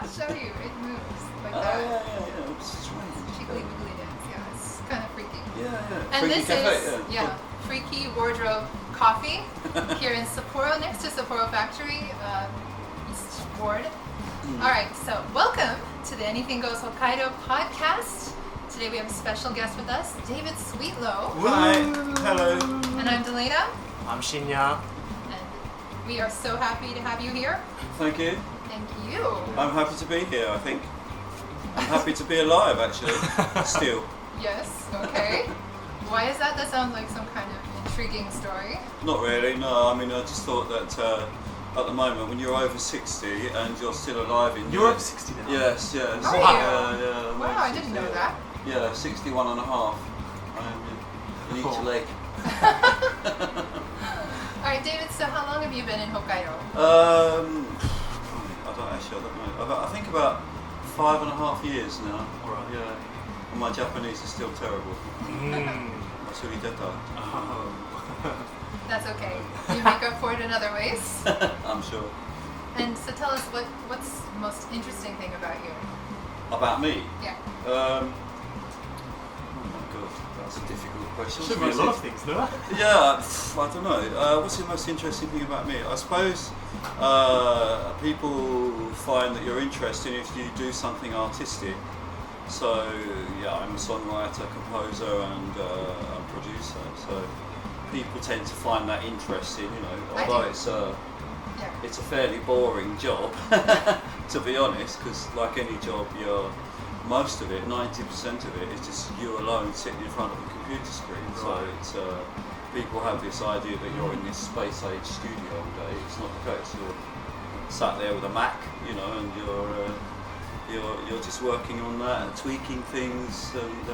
I'll show you. It moves like Oh, that. yeah. It's strange. Jiggly wiggly dance. Yeah, it's kind of freaky. Yeah. And Freaky this cafe, is Freaky Wardrobe Coffee here in Sapporo, next to Sapporo Factory, East Ward. All right, so welcome to the Anything Goes Hokkaido podcast. Today we have a special guest with us, David Sweetlow. Hi. Hello. And I'm Delaina. I'm Shinya. And we are so happy to have you here. Thank you. Thank you. I'm happy to be here, I think. I'm happy to be alive, actually. Still. Yes, okay. Why is that? That sounds like some kind of intriguing story. Not really, no. I mean, I just thought that at the moment, when you're over 60 and you're still alive in... You're over 60 now? Yes. Are you? Yeah, I'm Wow, over I 60, didn't know that. Yeah, 61 and a half. In each leg. All right, David, so how long have you been in Hokkaido? I don't know. I think about 5.5 years now. Right. Yeah. And my Japanese is still terrible. That's okay. You make up for it in other ways. I'm sure. And so tell us, what's the most interesting thing about you? About me? Yeah. Oh my god, that's a difficult question. Should be a lot of things, no? Yeah, I don't know. What's the most interesting thing about me? I suppose people find that you're interesting if you do something artistic. So yeah, I'm a songwriter, composer, and producer. So people tend to find that interesting. You know, although it's a fairly boring job, to be honest. Because like any job, most of it, 90% of it, is just you alone sitting in front of a computer screen. Right. So it's people have this idea that you're in this space age studio all day. It's not the case. You're sat there with a Mac, you know, and you're just working on that and tweaking things, and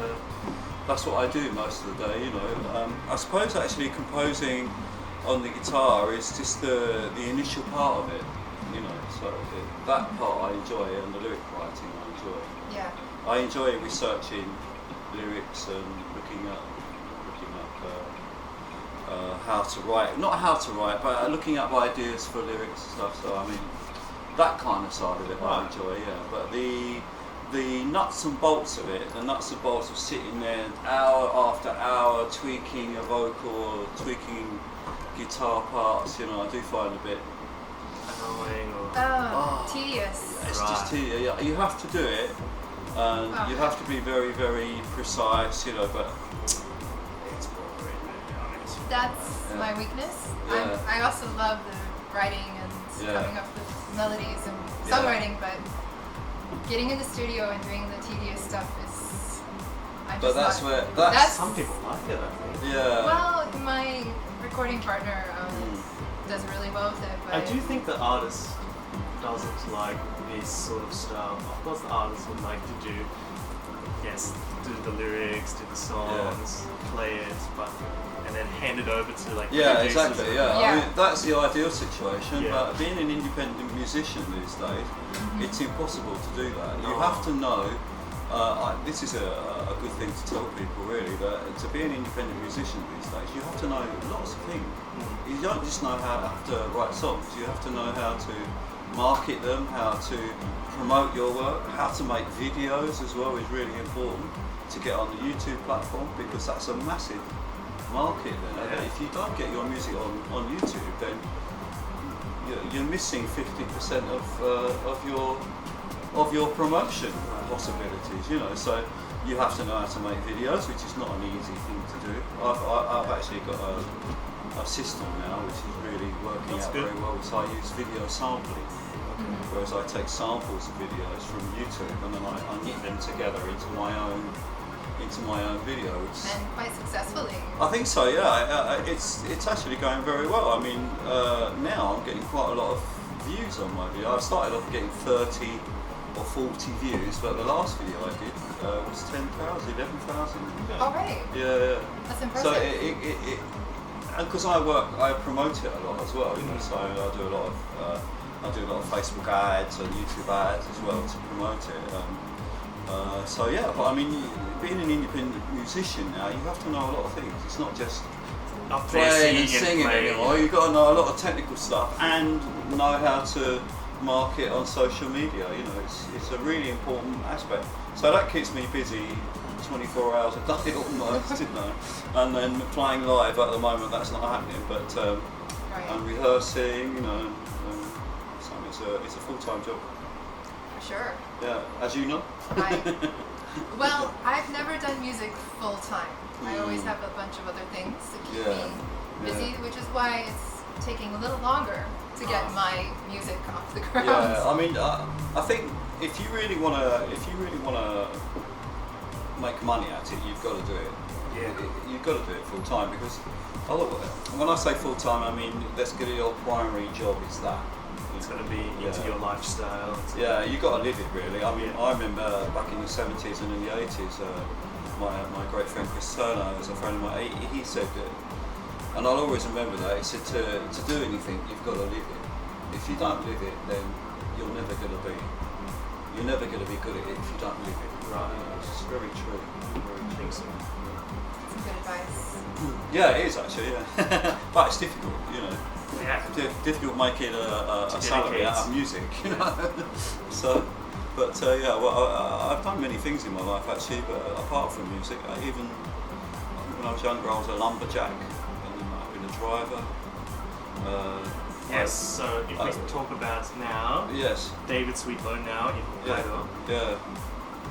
that's what I do most of the day. You know, I suppose actually composing on the guitar is just the initial part of it. You know, so that part I enjoy, and the lyric writing I enjoy. Yeah. I enjoy researching lyrics and looking up how to write. Not how to write, but looking up ideas for lyrics and stuff. So I mean, that kind of side of it I enjoy. Yeah, but the nuts and bolts of it, the nuts and bolts of sitting there hour after hour tweaking a vocal or tweaking guitar parts, you know, I do find a bit Annoying or... Tedious. It's just tedious. You have to do it, and you have to be very, very precise, you know, but it's boring, to be honest. That's my weakness. Yeah. I also love the writing and coming up with melodies and songwriting, but getting in the studio and doing the tedious stuff is... Some people like it, I think. Yeah. Well, my recording partner does really well with it, but... I do think the artist doesn't like this sort of stuff. Of course the artist would like to do the lyrics, do the songs, play it, and then hand it over to like producers. Exactly. I mean, that's the ideal situation. But being an independent musician these days, it's impossible to do that. You have to know. This is a good thing to tell people, really, that to be an independent musician these days, you have to know lots of things. You don't just know how to write songs. You have to know how to market them, how to promote your work, how to make videos as well is really important to get on the YouTube platform, because that's a massive market there. Yeah. If you don't get your music on YouTube, then you're missing 50% of your promotion possibilities. You know, so you have to know how to make videos, which is not an easy thing to do. I've actually got a system now which is really working out very well. So I use video sampling, whereas I take samples of videos from YouTube and then I knit them together into my own video. And quite successfully. I think so, yeah. It's actually going very well. I mean, now I'm getting quite a lot of views on my video. I started off getting 30 or 40 views, but the last video I did was 10,000, 11,000. All right. Yeah. That's impressive. So because I promote it a lot as well. You know, so I do a lot of Facebook ads and YouTube ads as well to promote it. But I mean, being an independent musician now, you have to know a lot of things. It's not just playing and singing anymore. You've got to know a lot of technical stuff and know how to market on social media. You know, it's a really important aspect. So that keeps me busy 24 hours a day almost, you know. And then playing live at the moment, that's not happening. But and rehearsing, you know, so it's a full-time job. For sure. Yeah, as you know. Well, I've never done music full time. I always have a bunch of other things to keep me busy, which is why it's taking a little longer to get my music off the ground. Yeah, I mean, I think if you really wanna make money at it, you've got to do it. Yeah. You've got to do it full time because when I say full time, I mean let's get your primary job is that. It's going to be into your lifestyle. Yeah, you got to live it really. I mean, I remember back in the 70s and in the 80s, my great friend Chris Turner, as a friend of mine, he said that, and I'll always remember that. He said to do anything, you've got to live it. If you don't live it, then you're never going to be good at it if you don't live it. Right. It's very true. I think so. Some good advice. Yeah, it is actually. Yeah, but it's difficult, you know. Yeah. Difficult making a salary out of music, you know. So, but yeah, well, I've done many things in my life actually, but apart from music, even when I was younger, I was a lumberjack, and then I've been a driver. Yes. So if we talk about now, yes, David Sweetlow now in Hokkaido. Yeah.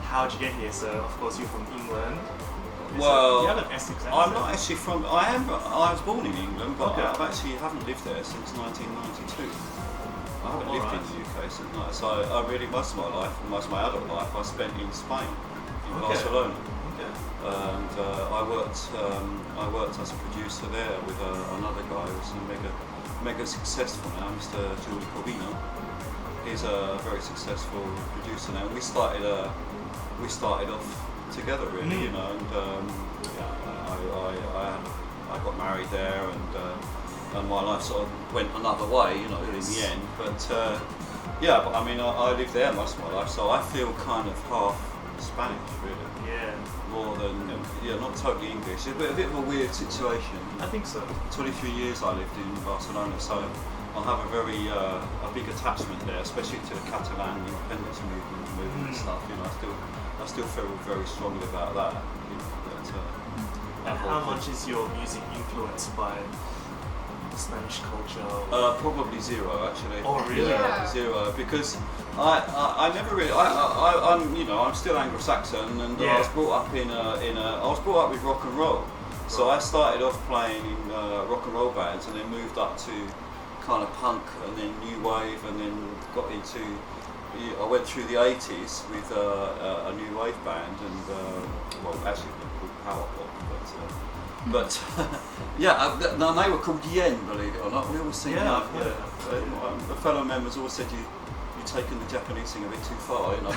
How did you get here? So of course you're from England. Well, you have an Essex accent. I'm not actually from. I was born in England, but Okay. I haven't lived there since 1992. I haven't All lived right. in the UK since that. So I really most of my life, most of my adult life, I spent in Spain, in Barcelona, Okay. and I worked as a producer there with another guy who's mega successful now, Mr. Julie Corbino. He's a very successful producer now. We started off together really, you know, and I got married there, and my life sort of went another way, you know, in the end. But but I mean, I lived there most of my life, so I feel kind of half Spanish, really. Yeah. More than not totally English. It's a bit of a weird situation. I think so. 23 years I lived in Barcelona, so I have a big attachment there, especially to the Catalan independence movement and stuff. You know, I still feel very strongly about that. You know, And how much is your music influenced by the Spanish culture? Probably zero, actually. Oh, really? Yeah. Zero, because I never really. I'm still Anglo-Saxon, and I was brought up I was brought up with rock and roll. So I started off playing in rock and roll bands, and then moved up to kind of punk, and then new wave, and then got into. I went through the 80s with a new wave band, and actually called power pop, but they were called Yen, believe it or not. We always sing the fellow members always said you've taken the Japanese thing a bit too far, you know.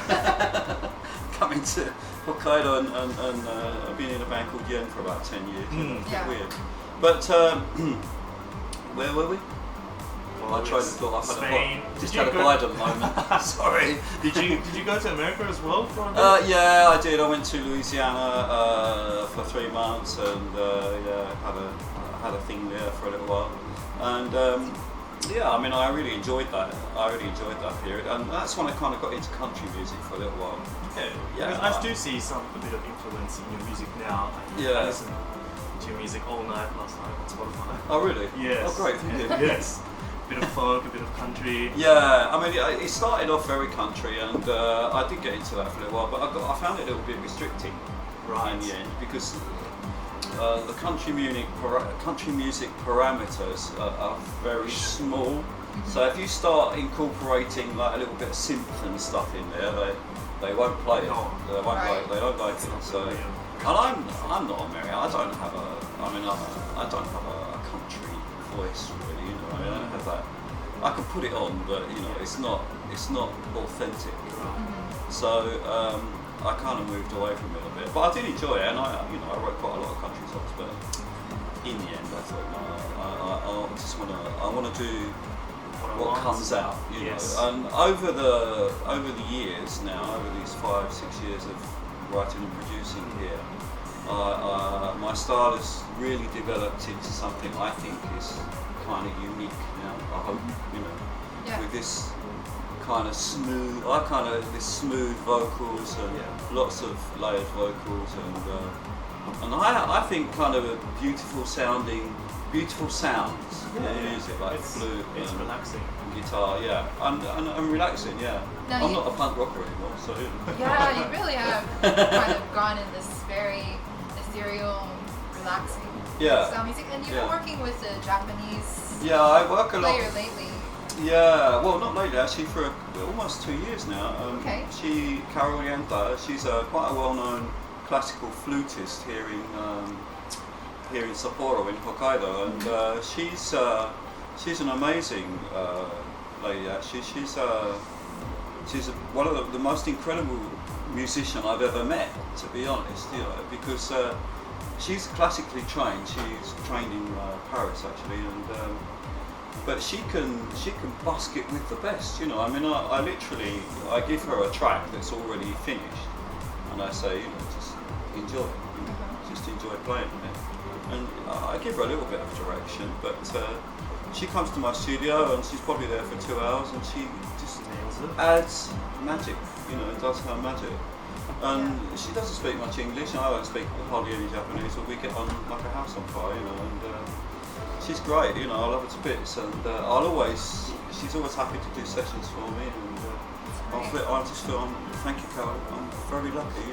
Coming to Hokkaido and being in a band called Yen for about 10 years, you know, it's a bit weird. But where were we? I tried to thought Spain. Had a Biden moment. Sorry. Did you go to America as well for a bit? Yeah, I did. I went to Louisiana for 3 months, and had a thing there for a little while. And I mean, I really enjoyed that. Period, and that's when I kind of got into country music for a little while. Yeah. Because I do see a bit of influence in your music now. I listened to your music all night last night on Spotify. Oh really? Yes. Oh great, thank you. Yes. A bit of folk, a bit of country. Yeah, I mean, it started off very country, and I did get into that for a little while, but I found it a little bit restricting in the end, because the country music parameters are very small. So if you start incorporating like a little bit of synth and stuff in there, they won't play it. They don't like it. So, and I'm not American. I don't have a country voice really. You know, I don't have that. I can put it on, but you know, it's not authentic. So I kind of moved away from it a bit, but I did enjoy it, and I wrote quite a lot of country songs. But in the end, I thought, I want to do what comes out, you know. And over the years now, over these 5-6 years of writing and producing here, my style has really developed into something I think is kind of unique now. I hope, you know, with this kind of smooth. This smooth vocals and lots of layered vocals and I think kind of a beautiful sounds in music, like flute it's and relaxing. guitar, and relaxing, Now I'm not a punk rocker anymore, so Yeah, you really have kind of gone in this very ethereal, relaxing style music, and you've been working with a Japanese I work a lot. player lately. Yeah, well, not lately, actually, for almost 2 years now. Carol Yanta, she's quite a well-known classical flutist here in Sapporo, in Hokkaido, and she's an amazing lady. Actually, she's one of the most incredible musician I've ever met, to be honest. Because she's classically trained. She's trained in Paris, actually, and. But she can busk it with the best, I mean, I literally give her a track that's already finished, and I say, just enjoy it, just enjoy playing it, and I give her a little bit of direction. But she comes to my studio, and she's probably there for 2 hours, and she just adds magic, does her magic. And she doesn't speak much English, and I don't speak hardly any Japanese, but we get on like a house on fire, and. She's great, I love her to bits, and she's always happy to do sessions for me, and thank you, Carol, I'm very lucky,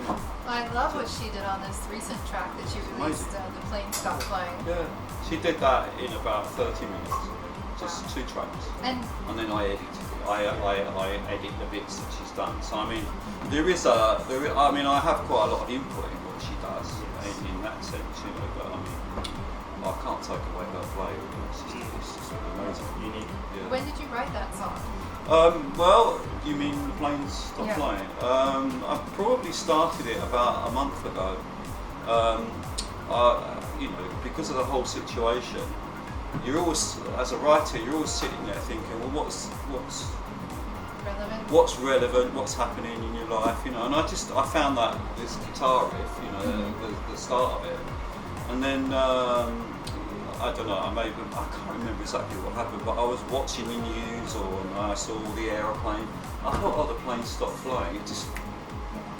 I love what she did on this recent track that you released, The Plane Stopped Flying. Yeah, she did that in about 30 minutes, just 2 tracks, and then I edit the bits that she's done. So I mean, I have quite a lot of input in what she does in that sense, but I mean. I can't take away her play. It's just amazing. Unique. Yeah. When did you write that song? Well, you mean The Planes Stop Flying? I probably started it about a month ago. Because of the whole situation, you're always, as a writer, you're always sitting there thinking, well, what's relevant, what's happening in your life, and I found that this guitar riff, the start of it. And then, I don't know, I can't remember exactly what happened, but I was watching the news and I saw the aeroplane. I thought, the plane stopped flying.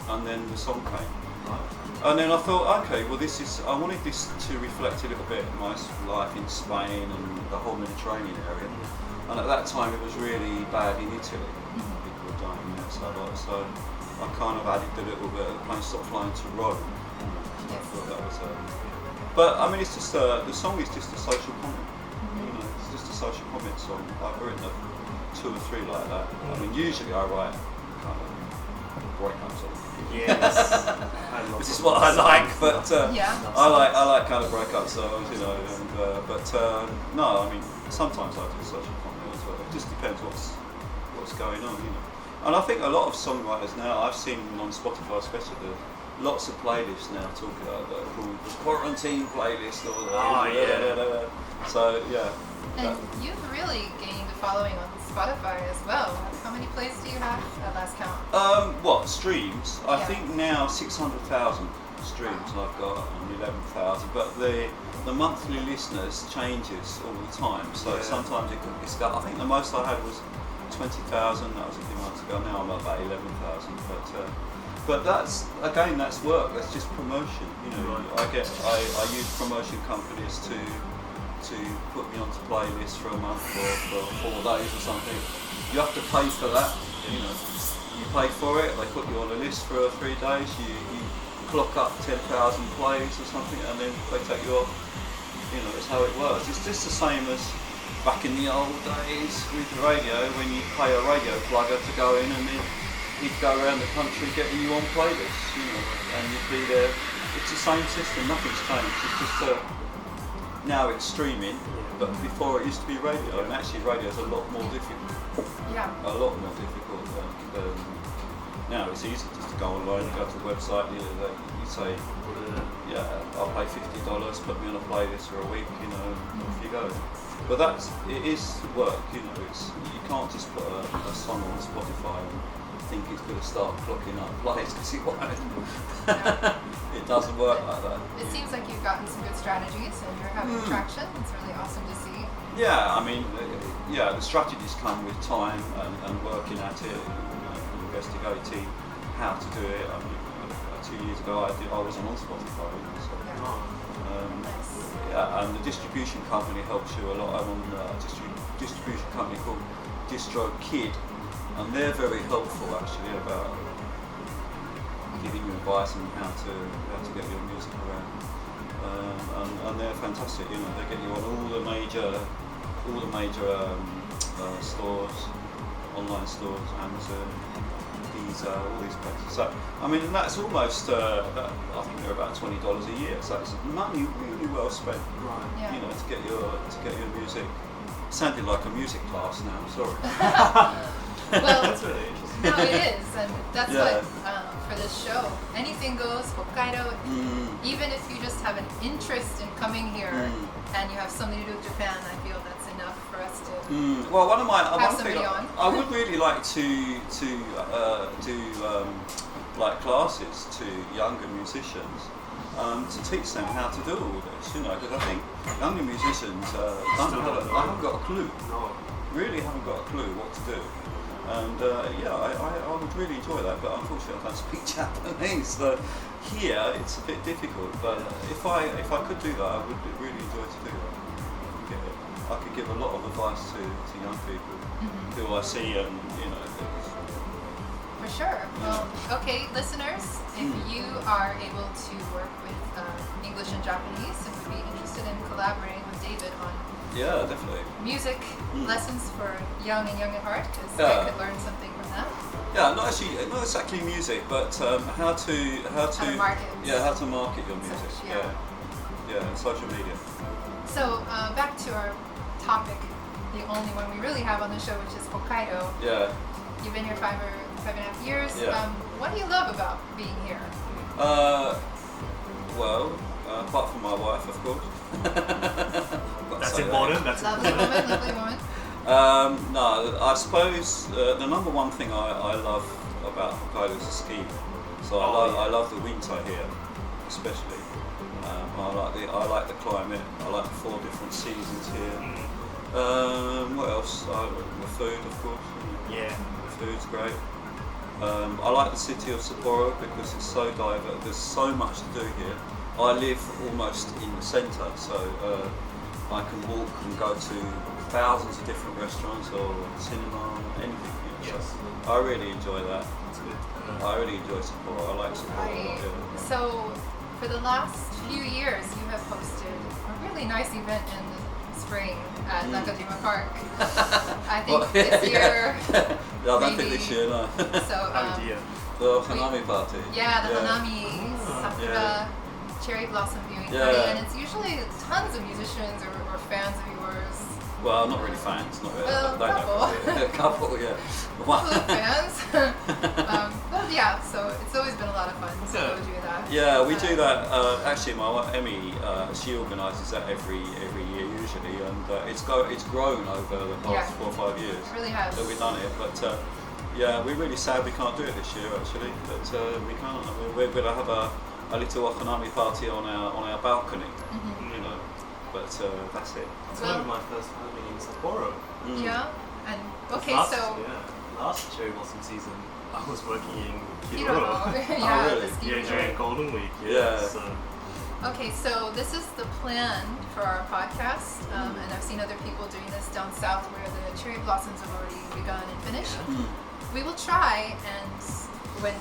And then the song came. And then I thought, okay, well I wanted this to reflect a little bit my life in Spain and the whole Mediterranean area. And at that time it was really bad in Italy. People were dying there, so I kind of added a little bit of The Plane Stopped Flying to Rome. I thought that was but I mean, it's just the song is just a social comment. It's just a social comment song. I've written 2 or 3 like that. I mean, usually I write kind of breakup songs. Yes, this is what I like, but I like kind of breakup songs, but no, I mean, sometimes I do social comment as well. It just depends what's going on, And I think a lot of songwriters now, I've seen on Spotify especially, lots of playlists now talking about that are called the quarantine playlist or So And you've really gained a following on Spotify as well. How many plays do you have at last count? Streams? I think now 600,000 streams I've got and 11,000, but the monthly listeners changes all the time. So sometimes it can be I think the most I had was 20,000. That was a few months ago. Now I'm at about 11,000, but that's work. That's just promotion. I use promotion companies to put me onto playlists for a month or for 4 days or something. You have to pay for that. You pay for it. They put you on a list for 3 days. You clock up 10,000 plays or something, and then they take you off. That's how it works. It's just the same as back in the old days with the radio, when you pay a radio plugger to go in and then he'd go around the country getting you on playlists, and you'd be there. It's the same system, nothing's changed. It's just now it's streaming, but before it used to be radio, and actually radio's a lot more difficult. Yeah. A lot more difficult. Now it's easy just to go online and go to the website. You say, I'll pay $50, put me on a playlist for a week, and off you go. But it is work. You can't just put a song on Spotify and think it's going to start clocking up plays because it won't. It doesn't work like that. It seems like you've gotten some good strategies and you're having traction. It's really awesome to see. Yeah, I mean, the strategies come with time and work looking at it, investigating how to do it. I mean, 2 years ago I wasn't on Spotify. So, yeah, and the distribution company helps you a lot. I'm on a distribution company called DistroKid, and they're very helpful actually about giving you advice on how to get your music around. And they're fantastic. You know, they get you on all the major stores, online stores, Amazon, Visa, all these places. So I mean, and that's almost I think they're about $20 a year. So it's money really well spent. Right. Yeah. You know, to get your music. Sounded like a music class now. Sorry. Well, That's really interesting. no, it is, and that's Yeah. what for this show. Anything goes, Hokkaido. Even if you just have an interest in coming here and you have something to do with Japan, I feel that's enough for us to. Well, one Have thing somebody on. I would really like to do like classes to younger musicians to teach them how to do all this. You know, because I think younger musicians haven't got a clue. No. Really haven't got a clue what to do. And yeah, I would really enjoy that, but unfortunately I don't speak Japanese. So here it's a bit difficult. But if I could do that, I would really enjoy to do that. I could give a lot of advice to young people who I see, and you know. For sure. Well, okay, listeners, if you are able to work with English and Japanese and would be interested in collaborating with David on Yeah, definitely. music lessons for young and young at heart, because I Yeah. could learn something from that. Yeah, not exactly music, but how to market. Yeah, how to market your music. Yeah. Yeah, and social media. So back to our topic, the only one we really have on the show, which is Hokkaido. Yeah. You've been here 5.5 years. Yeah. What do you love about being here? Well, apart from my wife, of course. That's important. That's Lovely important. woman, lovely woman. No, I suppose the number one thing I love about Hokkaido is the skiing. So I love the winter here, especially. I like the climate. I like the 4 different seasons here. What else? The food, of course. Yeah. The food's great. I like the city of Sapporo because it's so diverse. There's so much to do here. I live almost in the centre, so I can walk and go to thousands of different restaurants or cinema, anything. You know, Yes. so I really enjoy that. That's good. I really enjoy Sapporo. I like Sapporo. Right. Yeah. So for the last few years, you have hosted a really nice event in the spring at Nakajima Park. I think Well, this year. Yeah, I don't think maybe- this year, no. So Oh dear. The Hanami party. yeah, the Hanami Sakura Yeah. cherry blossom viewing Yeah. party, and it's usually tons of musicians or fans of yours. Well, not really fans, not really. Well, Don't know. Couple, yeah. One. Couple of fans. But yeah, so it's always been a lot of fun to go do that. Yeah, we do that. Actually, my wife Emmy, she organises that every year usually, and it's grown over the past 4 or 5 years It really has. that we've done it. But yeah, we're really sad we can't do it this year actually. But we can't. We're going to have a little Hanami party on our balcony, you know. But that's it. It's Well- going to be my first time in Sapporo. Yeah, and okay, last, so last cherry blossom season, I was working in Kiroro. Kiroro. Yeah, really? the ski Yeah, resort. during Golden Week. Yeah. So, Okay, so this is the plan for our podcast, and I've seen other people doing this down south where the cherry blossoms have already begun and finished. We will try and, when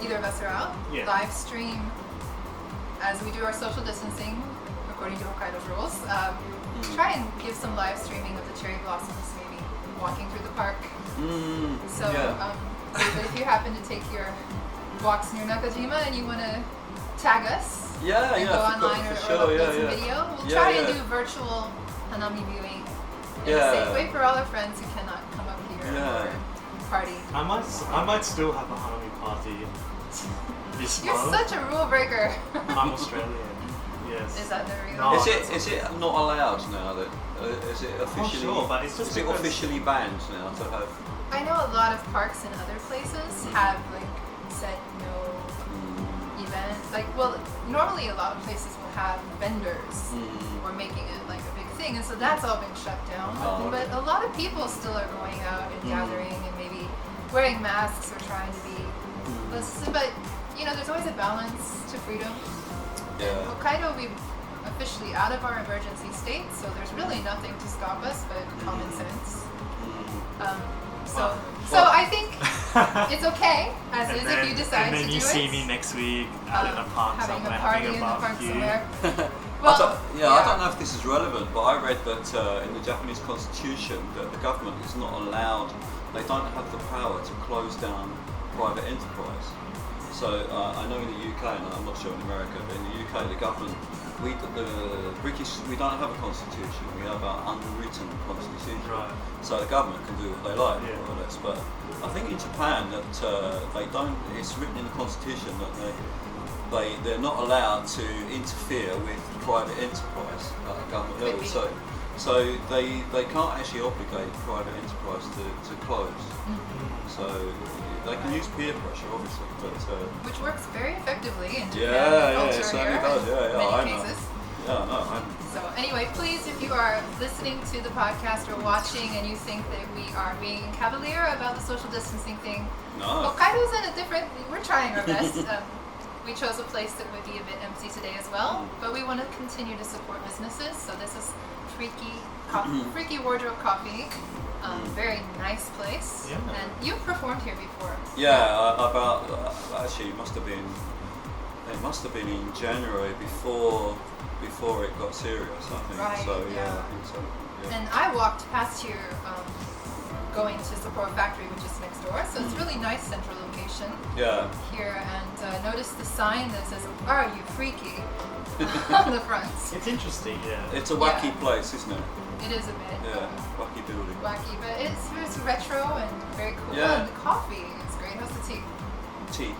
either of us are out, Yeah. live stream as we do our social distancing, according to Hokkaido's rules. Try and give some live streaming of the cherry blossoms, maybe walking through the park. So, yeah. David, if you happen to take your walks near Nakajima and you want to tag us, Yeah, and yeah, go for online or sure, upload yeah, some yeah. video. We'll Yeah, try yeah. and do virtual Hanami viewing in Yeah. a safe way for all our friends who cannot come up here Yeah. or party. I might still have a Hanami party this You're month. such a rule breaker. I'm Australian. Yes. Is that the real? No. Is it not allowed now? That is it officially? sure, but it's just is it because- officially banned now to have? I know a lot of parks in other places have like said no event. Like, well, normally a lot of places will have vendors or making it like a big thing, and so that's all been shut down. Oh, But okay. a lot of people still are going out and gathering and maybe wearing masks or trying to be listen, but you know, there's always a balance to freedom. Yeah. In Hokkaido, we're officially out of our emergency state, so there's really nothing to stop us but common sense. So I think it's okay as is if you decide to do it. And then you see me next week out in a park having somewhere, a party having a in the park barbecue. somewhere. I don't know if this is relevant, but I read that in the Japanese constitution that the government is not allowed, they don't have the power to close down private enterprise. So I know in the UK, and I'm not sure in America, but in the UK the government, we don't have a constitution, we have an unwritten constitution. Right. So the government can do what they like, Yeah. more or less. But I think in Japan that they don't, it's written in the constitution that they're not allowed to interfere with private enterprise at a government level. So they can't actually obligate private enterprise to close. So they can use peer pressure, obviously, but which works very effectively in Japan it culture certainly here does. in many cases. I So anyway, please, if you are listening to the podcast or watching and you think that we are being cavalier about the social distancing thing, No. Hokkaido's in a different, we're trying our best. We chose a place that would be a bit empty today as well, but we want to continue to support businesses. So this is Freaky Wardrobe Coffee. Very nice place. Yeah. And you've performed here before. Actually, it must have been in January before it got serious, I think. Right, So yeah. I think so. Yeah. And I walked past here going to Sapporo Factory, which is next door. So it's really nice central location Yeah. here. And notice the sign that says, "Are you freaky?" on the front. It's interesting, yeah. It's a wacky place, isn't it? It is a bit Yeah, wacky building. wacky, but it's retro and very cool. Yeah. And the coffee is great. How's the tea? Tea.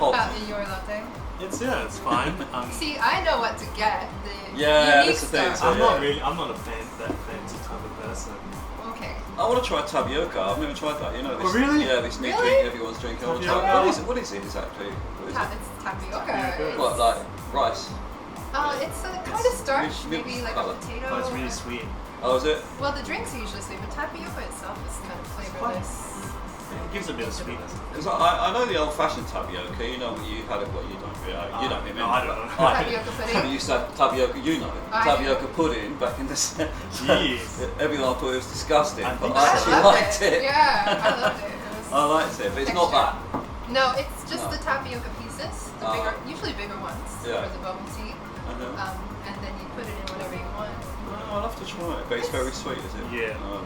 Hot. Your latte. It's fine. See, I know what to get. The Yeah, unique that's the thing, stuff. so I'm not that fancy type of person. Okay. I want to try tapioca. I've never tried that. You know this? Oh, really? Yeah, this new Really? drink everyone's drinking. I want to try. Tapioca? What is it exactly? What is it? It's tapioca. Tapioca. What, like rice? It's a kind of starch, milk maybe like colour. a potato. But it's or- really sweet. Oh, is it? Well, the drinks are usually sweet, but tapioca itself is kind of flavorless. It gives a bit of sweetness. Because I know the old-fashioned tapioca. You know what you had it. What you don't really. You don't remember. No, I don't know. Tapioca We pudding. used to have tapioca. You know, I tapioca pudding back in the. Jeez. Everyone thought it was disgusting, I but think I so. actually loved liked it. Yeah, I loved it. It was I liked it, but it's not that. No, it's just No. the tapioca pieces, the Oh. bigger, usually bigger ones Yeah. for the bubble tea, and then you put it in whatever you want. Oh, I'll have to try it, but it's very sweet, is it? Yeah. No.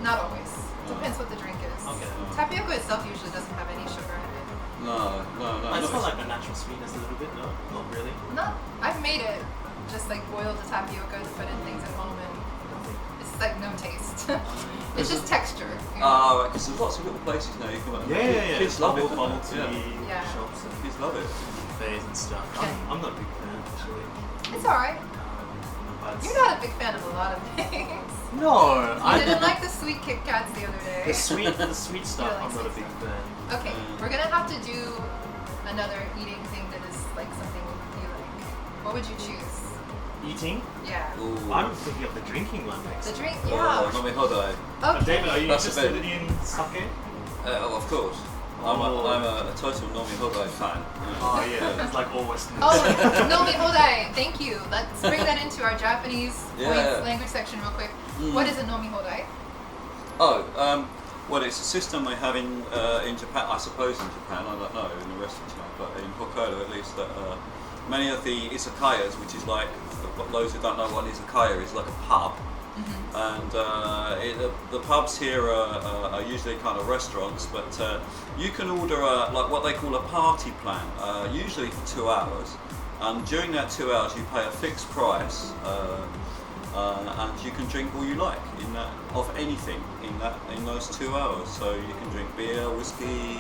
Not always. Depends what the drink is. Okay. Tapioca itself usually doesn't have any sugar in it. No. It's got like a natural sweetness a little bit, no? Not really. I've made it just like boil the tapioca to put in things at home, and it's like no taste. It's just texture. You know? Because there's lots of little places now you can. Yeah. Kids love it. Bubble don't tea they? Yeah. shops and Kids love it. cafes and stuff. Okay. I'm not a big fan, actually. It's alright. But You're not a big fan of a lot of things. No, You didn't like the sweet Kit Kats the other day. the sweet stuff. like I'm not a sweet big stuff. fan. Okay, we're gonna have to do another eating thing that is like something you like. What would you choose? Eating? Yeah. Ooh. I'm thinking of the drinking one next. The drink? Oh, Yeah. Nomi Hodai. Okay. David, are you That's a interested bit- in sake? Of course. I'm a total Nomi Hodai fan. Oh yeah, it's like all Western. Oh, Nomi Hodai. Thank you. Let's bring that into our Japanese points language section real quick. What is a Nomi Hodai? Well, it's a system they have in Japan. I suppose in Japan. I don't know in the rest of Japan, but in Hokkaido at least, that many of the izakayas, which is like, for those who don't know what an izakaya is, like a pub. And the pubs here are usually kind of restaurants, but you can order like what they call a party plan, usually for 2 hours. And during that 2 hours, you pay a fixed price, and you can drink all you like of anything in those 2 hours. So you can drink beer, whiskey.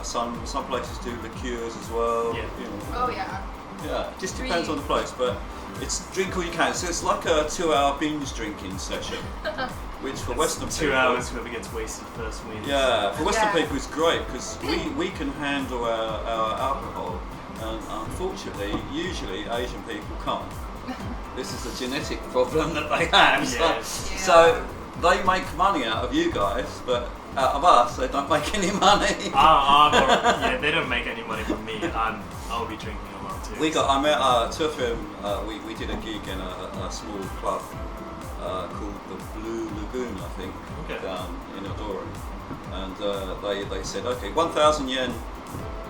Some places do liqueurs as well. Yeah. You know. Oh yeah. Yeah, it just depends on the place, but it's drink all you can. So it's like a 2 hour binge drinking session, which for Western 2 people, hours, whoever gets wasted first wins. yeah, for Western Yeah. people it's great because we can handle our alcohol, and unfortunately, usually Asian people can't. This is a genetic problem that they have. Yes. So they make money out of you guys, but out of us, they don't make any money. Yeah, they don't make any money from me, and I'll be drinking a lot too. I met two of them. We did a gig in a small club called the Blue Lagoon, I think, down in Odori, and they said, okay, 1,000 yen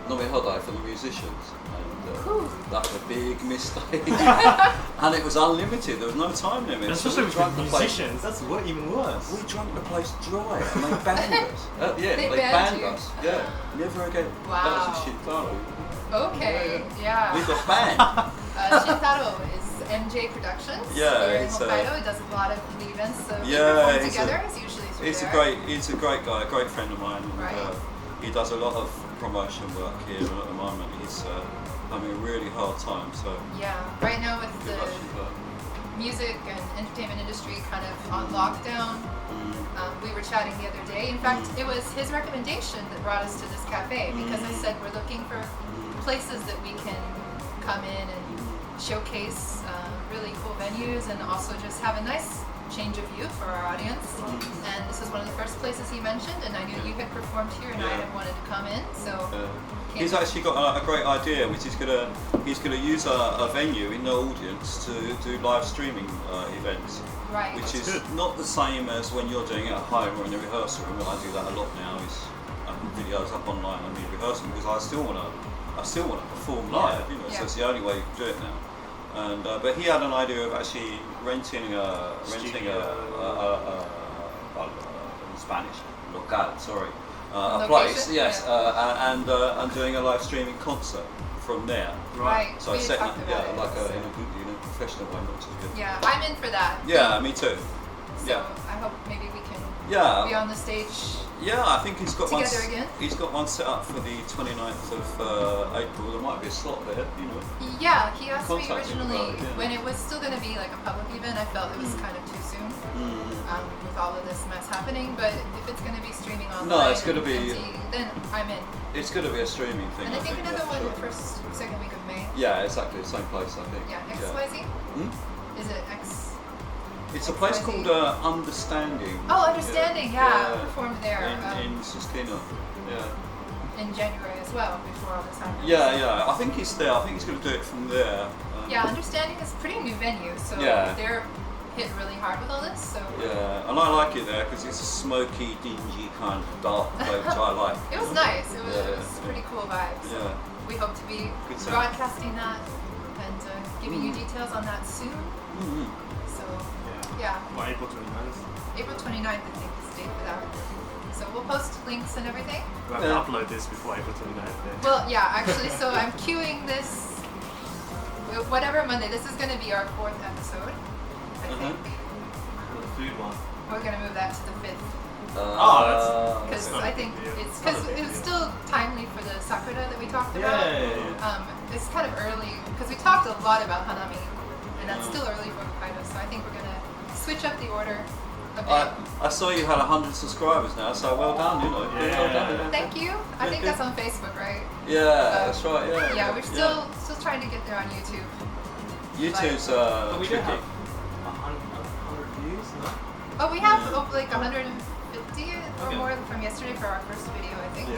nomihodai for the musicians. That was a big mistake. And it was unlimited, there was no time limit. Especially with musicians, that's even worse. We drank the place dry and they banned us. At the end, they banned us. Yeah, never again. Wow. That was a Shintaro. Okay, yeah. We got banned. Shintaro is MJ Productions Yeah, here in it's, Hokkaido. It does a lot of the events, so we yeah, perform he's together. It's usually through He's there. a great guy, a great friend of mine. And, Right. he does a lot of promotion work here, and at the moment he's having a really hard time. So Yeah, right now with good the luck with that. music and entertainment industry kind of on lockdown, we were chatting the other day. In fact, it was his recommendation that brought us to this cafe because I said we're looking for places that we can come in and showcase really cool venues and also just have a nice change of view for our audience. And this is one of the first places he mentioned, and I knew you had performed here and I had wanted to come in, so he's actually got a great idea, which is he's gonna use a venue in the audience to do live streaming events. Right. Which is not the same as when you're doing it at home or in the rehearsal room. I do that a lot now. Is I put videos up online on me rehearsing because I still want to perform live. You know, so it's the only way you can do it now. And but he had an idea of actually renting a in Spanish local, sorry, a place, yes, and doing a live streaming concert from there. Right. So we setting talked up, about it. like in a professional way, not just good. Yeah, I'm in for that. Yeah, me too. So I hope maybe we can Yeah. be on the stage. Yeah, I think he's got Together again? He's got one set up for the 29th of April. There might be a slot there, you know. Yeah, he asked me Contact him originally about it, yeah. when it was still going to be like a public event. I felt it was kind of too soon with all of this mess happening. But if it's going to be streaming online, No, it's gonna be- empty, then I'm in. It's going to be a streaming thing. And I think another one for sure. second week of May. Yeah, exactly the same place, I think. Yeah, XYZ. Is it X? It's a place XYZ? called Understanding. Oh, Understanding. Yeah, I performed there in Susukino. Yeah. in January as well before all this happened. Yeah. I think he's there. I think he's going to do it from there. Yeah, Understanding is a pretty new venue, so Yeah. they're hit really hard with all this. So Yeah, and I like it there because it's a smoky, dingy kind of dark place, which I like. it was nice. It was Yeah. pretty cool vibes. So Yeah. we hope to be Good sound. broadcasting that and giving you details on that soon. So yeah, Well, April 29th. April 29th I think is the date for that. So we'll post links and everything. We'll have to upload this before April 29th then. Well, yeah, actually, so I'm queuing this. Whatever Monday. This is going to be our 4th episode, I think. The food one. We're going to move that to the 5th. That's Because not a I big think deal. it's It's not a because big it was deal. still timely for the Sakura that we talked about. Yeah. It's kind of early because we talked a lot about Hanami, and that's still early for Hokkaido. So I think we're gonna switch up the order a bit. I saw you had 100 subscribers now, so well done, you know. Yeah. Well done, yeah. Thank you. I think good. that's on Facebook, right? Yeah, that's right. Yeah. Yeah, we're still trying to get there on YouTube. YouTube's But we tricky. don't have 100 views, no? Oh, we have like 150 or Okay. more from yesterday for our first video, I think.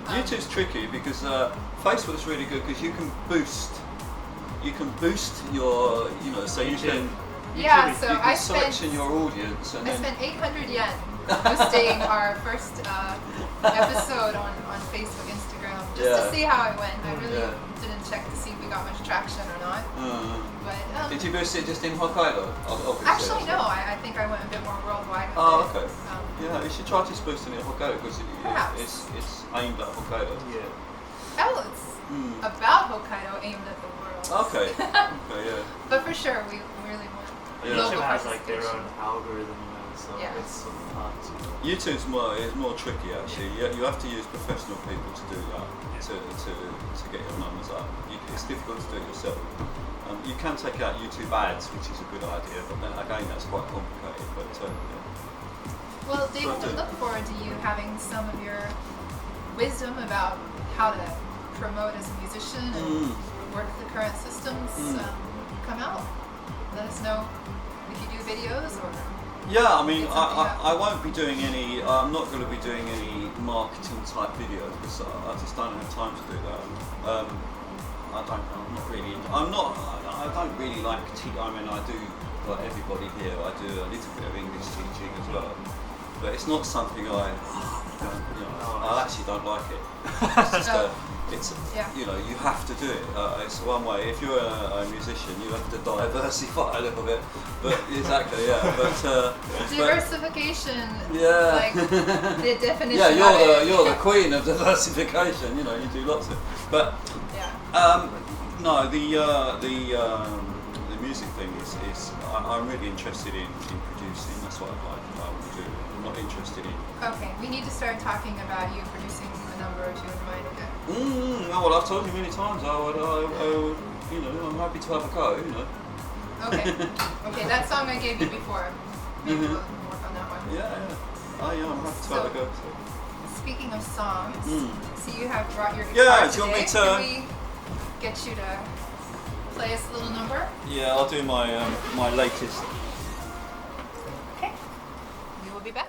YouTube's tricky because Facebook's really good because you can boost your, you know, so you can Yeah, YouTube, so you I can spent selection your audience and I then spent 800 yen boosting our first episode on Facebook, Instagram, just to see how it went. I really didn't check to see if we got much traction or not. But did you boost it just in Hokkaido? Obviously, actually, no. I think I went a bit more worldwide with Oh, it. okay. Yeah, you should try just boosting it in Hokkaido because Perhaps. it's aimed at Hokkaido. Yeah. Oh, it's about Hokkaido, aimed at the world. Okay. Okay, yeah. But for sure, we really want Yeah. local YouTube has like their participation. own algorithm, you know, so Yeah. it's sort of hard to. YouTube's more tricky actually. You have to use professional people to do that to get your numbers up. It's difficult to do it yourself. You can take out YouTube ads, which is a good idea, but then again that's quite complicated. But Well, David, I look forward to you having some of your wisdom about how to promote as a musician and work the current systems come out. Let us know if you do videos or Yeah, I mean, Get something up. I won't be doing any. I'm not going to be doing any marketing type videos because I just don't have time to do that. I don't. I'm not really. I'm not. I don't really like. I mean, I do. Like everybody here, I do a little bit of English teaching as well, but it's not something I actually don't like it. It's just you know, you have to do it. It's one way. If you're a musician, you have to diversify a little bit. But exactly, yeah. But diversification. Yeah. Like the definition. Yeah, you're the queen of diversification. You know, you do lots of. But no, the music thing is I'm really interested in producing. That's what I want to do. I'm not interested in. Okay, we need to start talking about you producing a number or two in mine again. Well, I've told you many times. I would, you know, I'm happy to have a go. You know. Okay, that song I gave you before. Maybe we'll work on that one. Yeah. I'm happy to have a go. So. Speaking of songs, so you have brought your Yeah, guitar do you want me today. to? Can we get you to play us a little number? Yeah, I'll do my my latest. Okay, we will be back.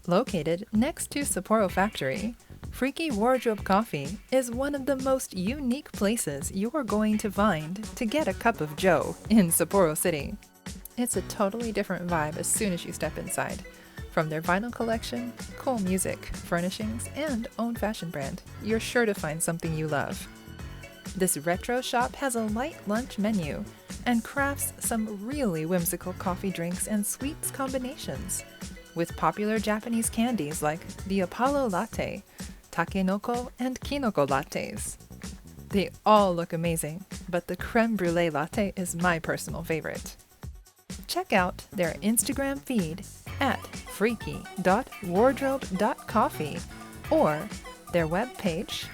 Located next to Sapporo Factory, Freaky Wardrobe Coffee is one of the most unique places you are going to find to get a cup of joe in Sapporo City. It's a totally different vibe as soon as you step inside. From their vinyl collection, cool music, furnishings, and own fashion brand, you're sure to find something you love. This retro shop has a light lunch menu and crafts some really whimsical coffee drinks and sweets combinations, with popular Japanese candies like the Apollo Latte, Takenoko, and Kinoko lattes. They all look amazing, but the creme brulee latte is my personal favorite. Check out their Instagram feed at freaky.wardrobe.coffee or their webpage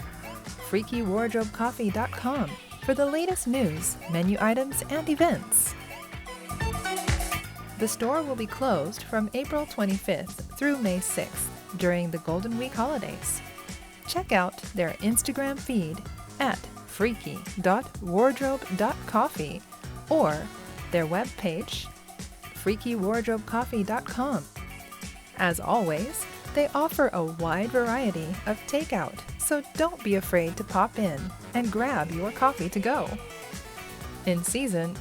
freakywardrobecoffee.com for the latest news, menu items, and events. The store will be closed from April 25th through May 6th during the Golden Week holidays. Check out their Instagram feed at freaky.wardrobe.coffee or their webpage freakywardrobecoffee.com. As always, they offer a wide variety of takeout, so don't be afraid to pop in and grab your coffee to go. In season,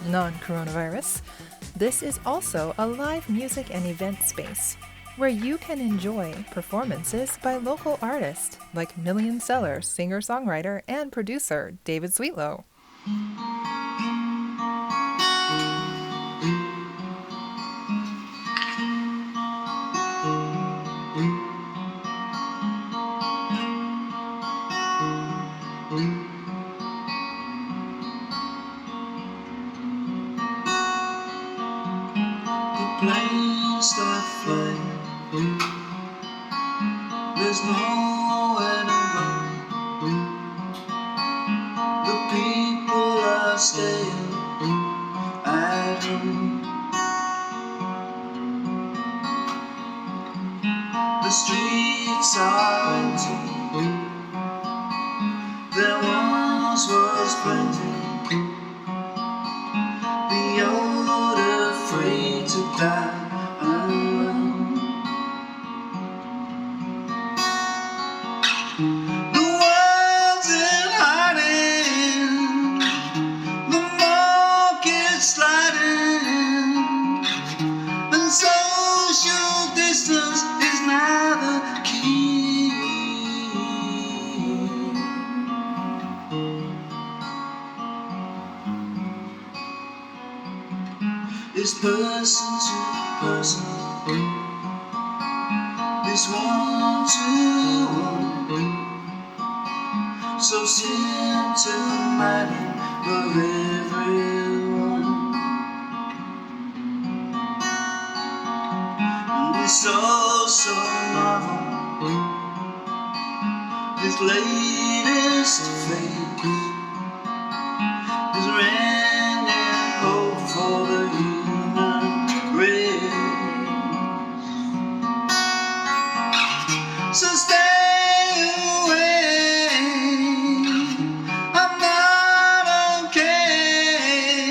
non-coronavirus, this is also a live music and event space where you can enjoy performances by local artists like million-seller singer-songwriter and producer David Sweetlow. Planes start flying. There's nowhere to go. The people are staying at home. The streets are empty. There once was plenty. The old afraid to die alone. The world's in hiding. The market's sliding. And social distance is now the key. It's person to person, this one to one, so symptomatic of everyone. And it's all so novel, this latest phase is raining hope for the human race. So stay away, I'm not okay.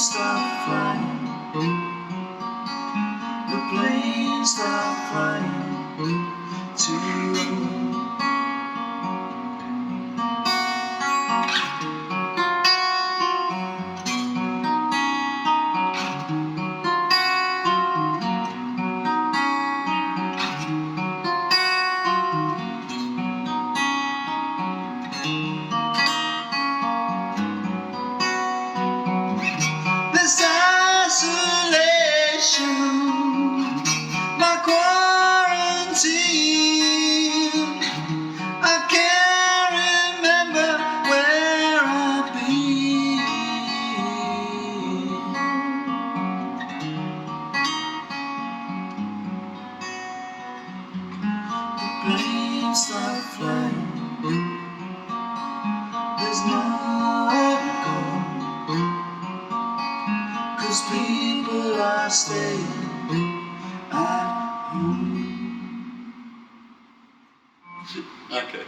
stop flying. The planes stop flying too. This isolation, my quarantine, I can't remember where I've been. The planes start flying, there's nowhere to go, 'cause people are staying at home. Okay.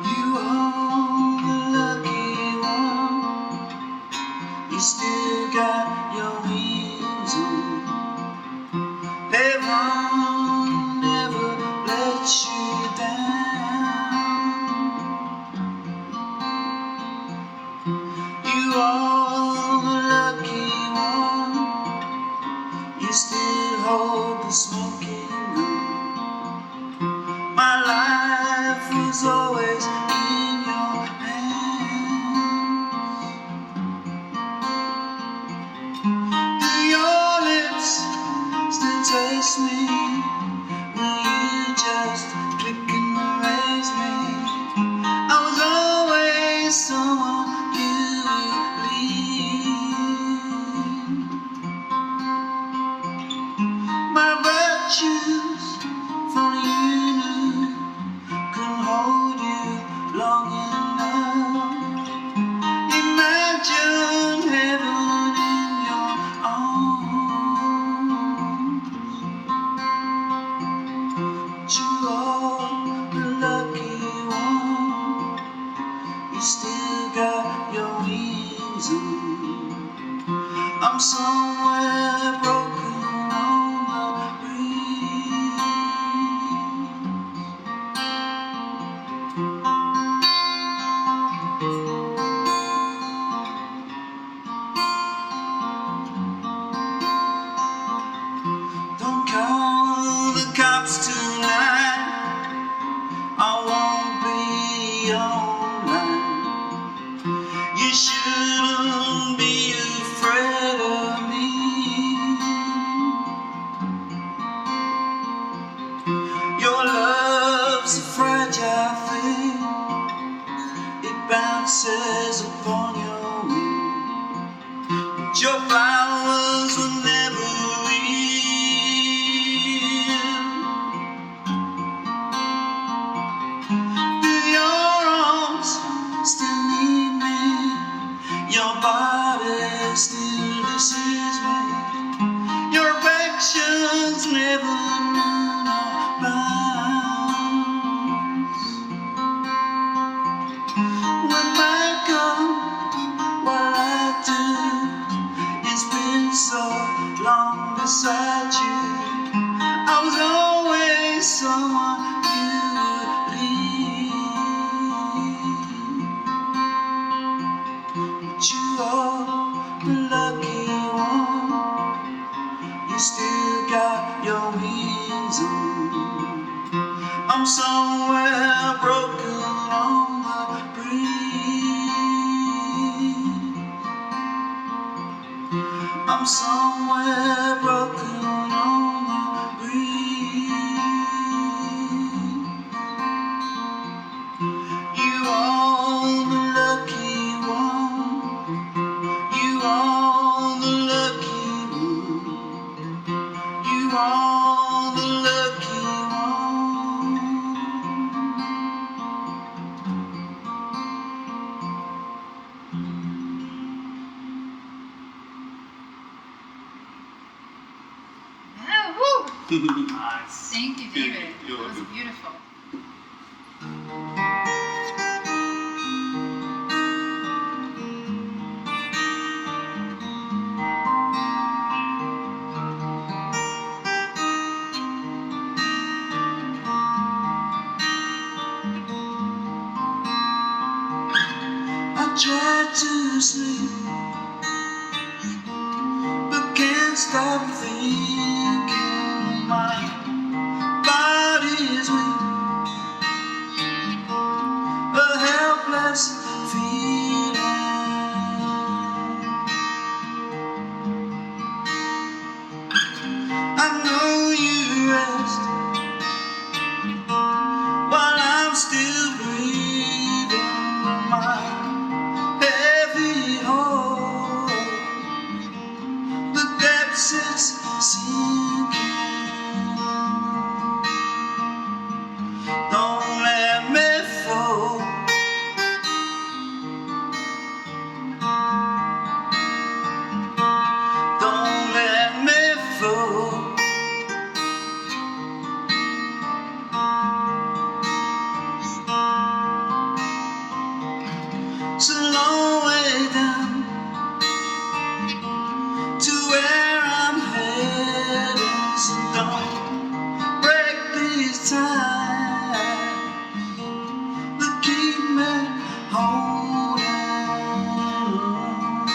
You are the lucky one. You still got your wings on. Heaven never lets you down. You are the lucky one. You still hold the smoking gun. My life was always in your hands. Do your lips still taste me? Will you just click and erase me? I was always someone you leave. My virtues, if only you knew, couldn't hold you long enough. Imagine heaven in your arms. But you are the lucky one. You still got your wings on. I'm somewhere broken on the breeze. Don't call the cops tonight. I won't be online. You shouldn't be afraid of me. Your love's a fragile thing. It bounces upon your wing. But your flowers were never real. Do your arms still need me? Your body still deceives me. Your affections never knew no bounds. When I come, what I do, it's been so long beside you. I was always someone you would leave. But you are the lucky one. You still got your wings on. I'm somewhere broken on the breeze. I'm somewhere broken on the breeze. You are the lucky one. You are the lucky one. You are the lucky one. Nice. Thank you, David. You're That was welcome. beautiful. I try to sleep, but can't stop thinking. My body's weak, a helpless feeling. I know you rest while I'm still breathing. My heavy heart, the depths it's sinking. Don't let me fall. Don't let me fall. It's a long way down to where I'm heading. So don't break these ties that keep me holding on.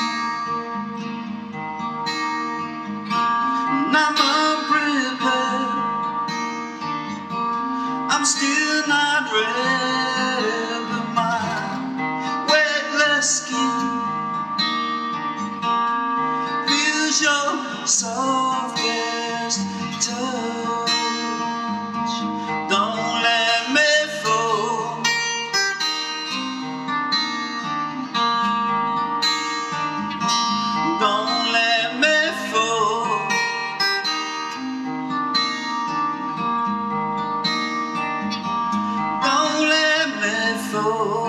And I'm unprepared, I'm still not ready, but my weightless skin feels your softest touch. Don't let me fall. Don't let me fall. Don't let me fall.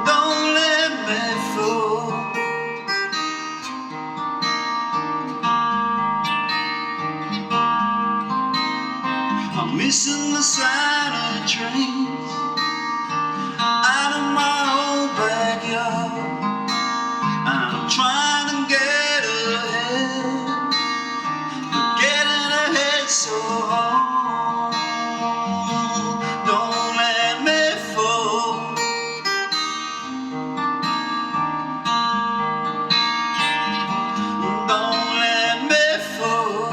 Don't let me fall. I'm missing the sign of trains out of my old backyard, and I'm trying to get ahead, but getting ahead so hard. Don't let me fall. Don't let me fall.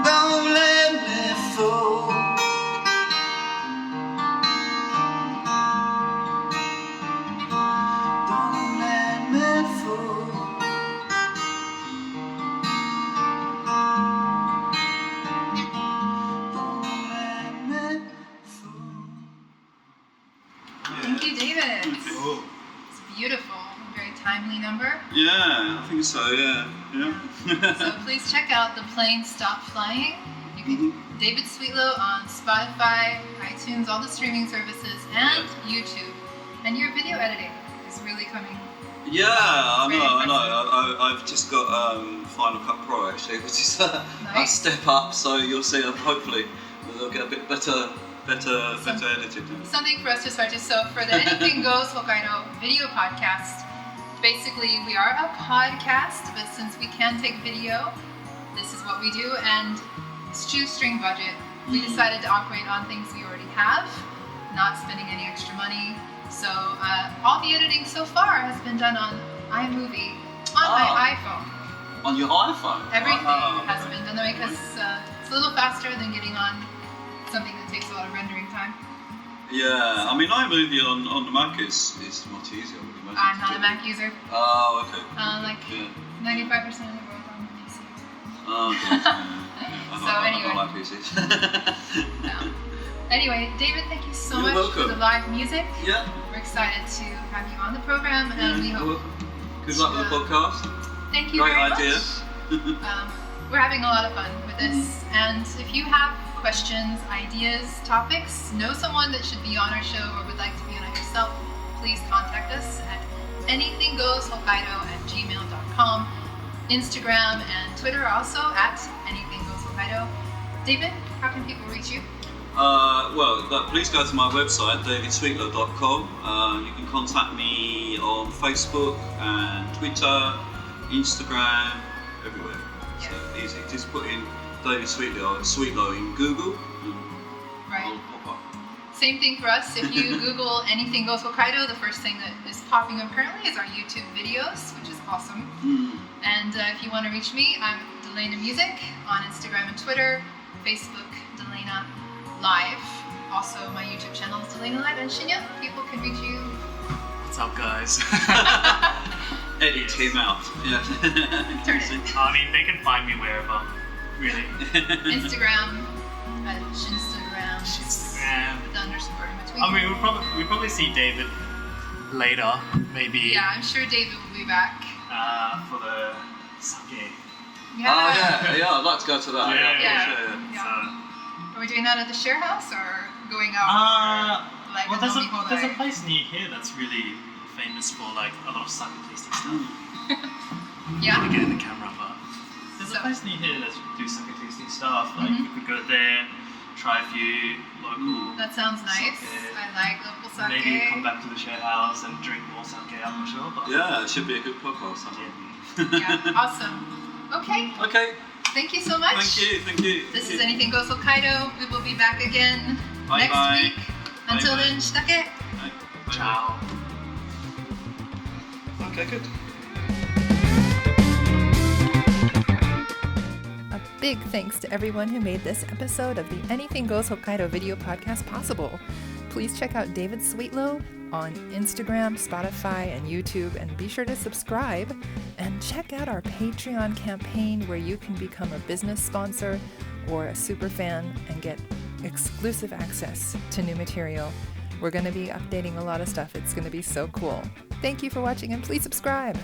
Don't let me fall. Don't let me fall. Don't let me fall. Thank you, David. Cool. It's beautiful. Very timely number. Yeah, I think so. Yeah. So please check out The Plane Stopped Flying. You can David Sweetlow on Spotify, iTunes, all the streaming services, and YouTube. And your video editing is really coming. Yeah, I Very know. impressive. I've just got Final Cut Pro actually, which is a Nice. step up. So you'll see. Hopefully, they'll get a bit better edited. Something for us to start to. So for the Anything Goes Hokkaido video podcast, basically we are a podcast, but since we can take video, this is what we do. And shoestring budget, we decided to operate on things we already have, not spending any extra money. So all the editing so far has been done on iMovie on my iPhone. On your iPhone? Everything Wow. has been done that way because it's a little faster than getting on something that takes a lot of rendering time. Yeah, I mean iMovie on the Mac is much easier. I would imagine. I'm not a Mac user. Oh, okay. Like Yeah. 95% of the world on the PC. Oh, okay. So I anyway. don't like PCs. No. Anyway, David, thank you so You're much for welcome. the live music. Yeah. We're excited to have you on the program, and we You're hope. welcome. Good luck with the podcast. Thank you Great very idea. much. We're having a lot of fun with this, and if you have questions, ideas, topics, know someone that should be on our show or would like to be on it yourself, please contact us at anythinggoeshokkaido@gmail.com. Instagram and Twitter also at anythinggoeshokkaido. David, how can people reach you? Please go to my website, davidsweetlow.com. You can contact me on Facebook and Twitter, Instagram, everywhere. So easy. Just put in David Sweetlow in Google. Right. I'll pop up. Same thing for us. If you Google Anything Goes Hokkaido, the first thing that is popping up currently is our YouTube videos, which is awesome. And if you want to reach me, I'm Delaina Music on Instagram and Twitter, Facebook, Delaina Live. Also, my YouTube channel is Delaina Live, and Shinya, people can reach you. What's up, guys? Edit him out. Yeah. Turn it. I mean, they can find me wherever, really. Instagram, Shinstagram, Instagram. the underscore in between. I mean, we'll probably see David later, maybe. Yeah, I'm sure David will be back. For the sake. Yeah. I'd like to go to that. Yeah. For sure. Yeah. So, Are we doing that at the share house or going out for like well, a there's Nomihodai? a place near here that's really famous for like a lot of sake tasting stuff. Yeah. I'm gonna get in the camera, but there's So- a place near here that do sake tasting stuff. Like we could go there, try a few local. That sounds nice. Sake. I like local sake. Maybe come back to the share house and drink more sake. I'm not sure, but Yeah, it should be a good podcast. Yeah, awesome. Okay, Okay, thank you so much. thank you. This is Anything Goes Hokkaido. We will be back again Bye next bye. week. Until Bye bye. then, shitake. ciao. Okay, good. A big thanks to everyone who made this episode of the Anything Goes Hokkaido video podcast possible. Please check out David Sweetlow on Instagram, Spotify, and YouTube, and be sure to subscribe. And check out our Patreon campaign where you can become a business sponsor or a super fan and get exclusive access to new material. We're going to be updating a lot of stuff. It's going to be so cool. Thank you for watching, and please subscribe.